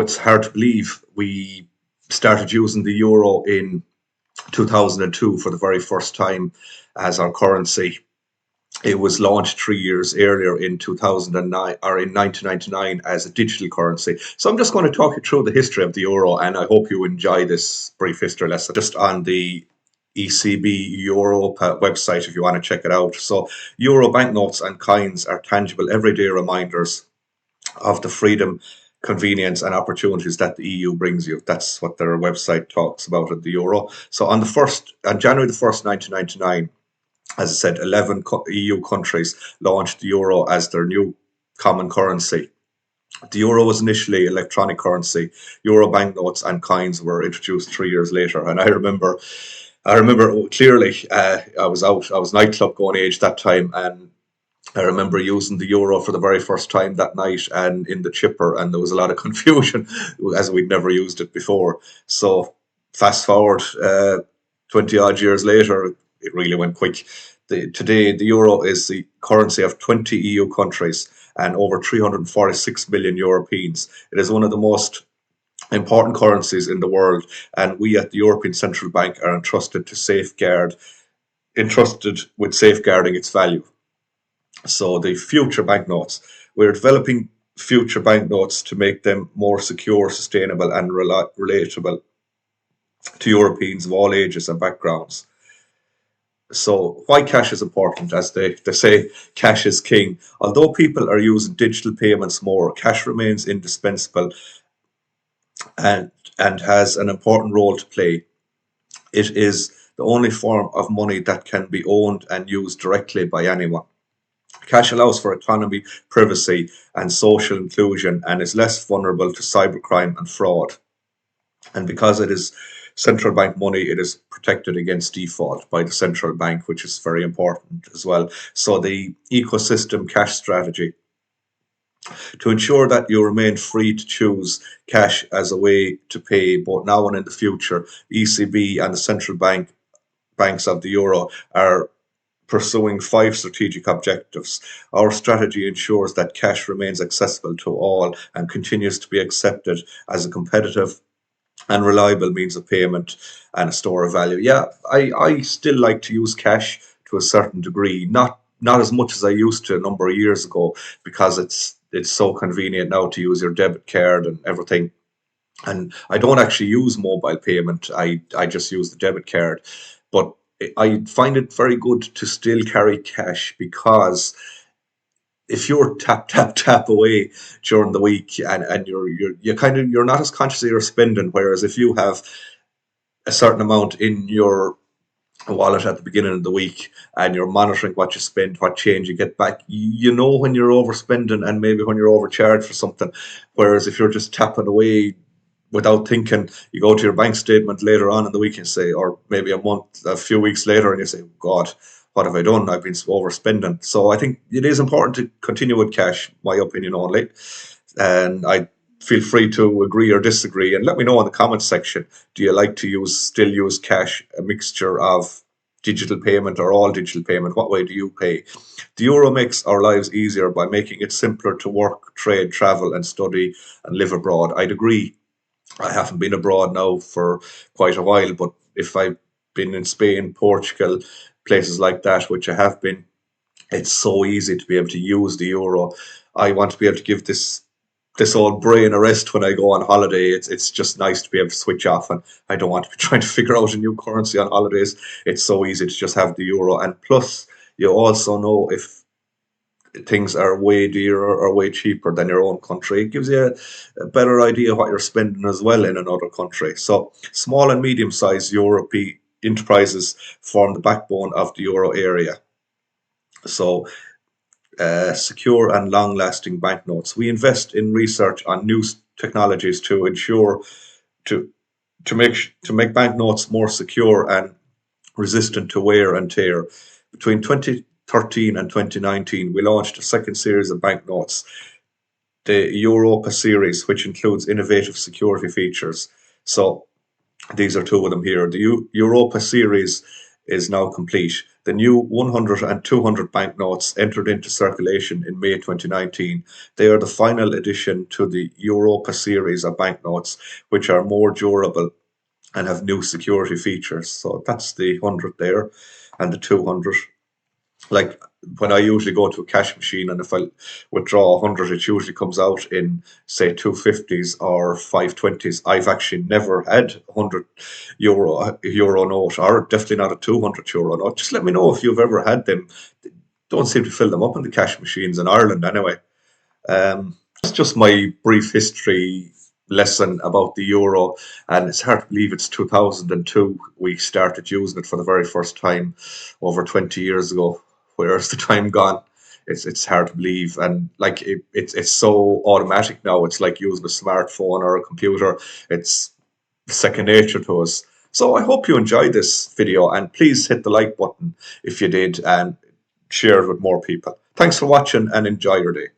It's hard to believe we started using the euro in 2002 for the very first time as our currency. It was launched 3 years earlier in 2009 or in 1999 as a digital currency. So I'm just going to talk you through the history of the euro, and I hope you enjoy this brief history lesson. Just on the ECB Europa website if you want to check it out. So euro banknotes and coins are tangible everyday reminders of the freedom, convenience, and opportunities that the EU brings you. That's what their website talks about at the euro. So on January the 1st, 1999, as I said, 11 EU countries launched the euro as their new common currency. The euro was initially electronic currency. Euro banknotes and coins were introduced 3 years later, and I remember clearly. I was nightclub going age that time, and I remember using the euro for the very first time that night and in the chipper, and there was a lot of confusion as we'd never used it before. So, fast forward 20 odd years later, it really went quick. Today, the euro is the currency of 20 EU countries and over 346 million Europeans. It is one of the most important currencies in the world, and we at the European Central Bank are entrusted with safeguarding its value. So the future banknotes, we're developing future banknotes to make them more secure, sustainable, and relatable to Europeans of all ages and backgrounds. So why cash is important, as they say, cash is king. Although people are using digital payments more, cash remains indispensable and has an important role to play. It is the only form of money that can be owned and used directly by anyone. Cash allows for autonomy, privacy, and social inclusion, and is less vulnerable to cybercrime and fraud. And because it is central bank money, it is protected against default by the central bank, which is very important as well. So the ecosystem cash strategy, to ensure that you remain free to choose cash as a way to pay both now and in the future, ECB and the central banks of the euro are pursuing 5 strategic objectives. Our strategy ensures that cash remains accessible to all and continues to be accepted as a competitive and reliable means of payment and a store of value. Yeah, I still like to use cash to a certain degree, not as much as I used to a number of years ago, because it's so convenient now to use your debit card and everything. And I don't actually use mobile payment. I just use the debit card. But I find it very good to still carry cash, because if you're tap away during the week, and you're not as conscious of your spending, whereas if you have a certain amount in your wallet at the beginning of the week and you're monitoring what you spend, what change you get back, you know when you're overspending and maybe when you're overcharged for something. Whereas if you're just tapping away without thinking, you go to your bank statement later on in the week and say, or maybe a few weeks later, and you say, God, what have I done? I've been overspending. So I think it is important to continue with cash, my opinion only. And I feel free to agree or disagree, and let me know in the comments section. Do you like to still use cash, a mixture of digital payment or all digital payment? What way do you pay? The euro makes our lives easier by making it simpler to work, trade, travel, and study and live abroad. I'd agree. I haven't been abroad now for quite a while, but if I've been in Spain, Portugal, places like that, which I have been, it's so easy to be able to use the euro. I want to be able to give this old brain a rest when I go on holiday. It's just nice to be able to switch off, and I don't want to be trying to figure out a new currency on holidays. It's so easy to just have the euro, and plus you also know if things are way dearer or way cheaper than your own country. It gives you a better idea what you're spending as well in another country. So small and medium-sized European enterprises form the backbone of the euro area. So secure and long-lasting banknotes. We invest in research on new technologies to ensure to make banknotes more secure and resistant to wear and tear. Between 2013 and 2019, we launched a second series of banknotes, the Europa series, which includes innovative security features. So these are two of them here. The Europa series is now complete. The new 100 and 200 banknotes entered into circulation in May 2019. They are the final addition to the Europa series of banknotes, which are more durable and have new security features. So that's the 100 there, and the 200. Like when I usually go to a cash machine and if I withdraw 100, it usually comes out in, say, 250s or 520s. I've actually never had a euro note, or definitely not a 200 euro note. Just let me know if you've ever had them. Don't seem to fill them up in the cash machines in Ireland anyway. That's just my brief history lesson about the euro, and it's hard to believe it's 2002 we started using it for the very first time over 20 years ago. Where's the time gone? It's hard to believe, and like it's so automatic now. It's like using a smartphone or a computer. It's second nature to us. So I hope you enjoyed this video, and please hit the like button if you did, and share it with more people. Thanks for watching, and enjoy your day.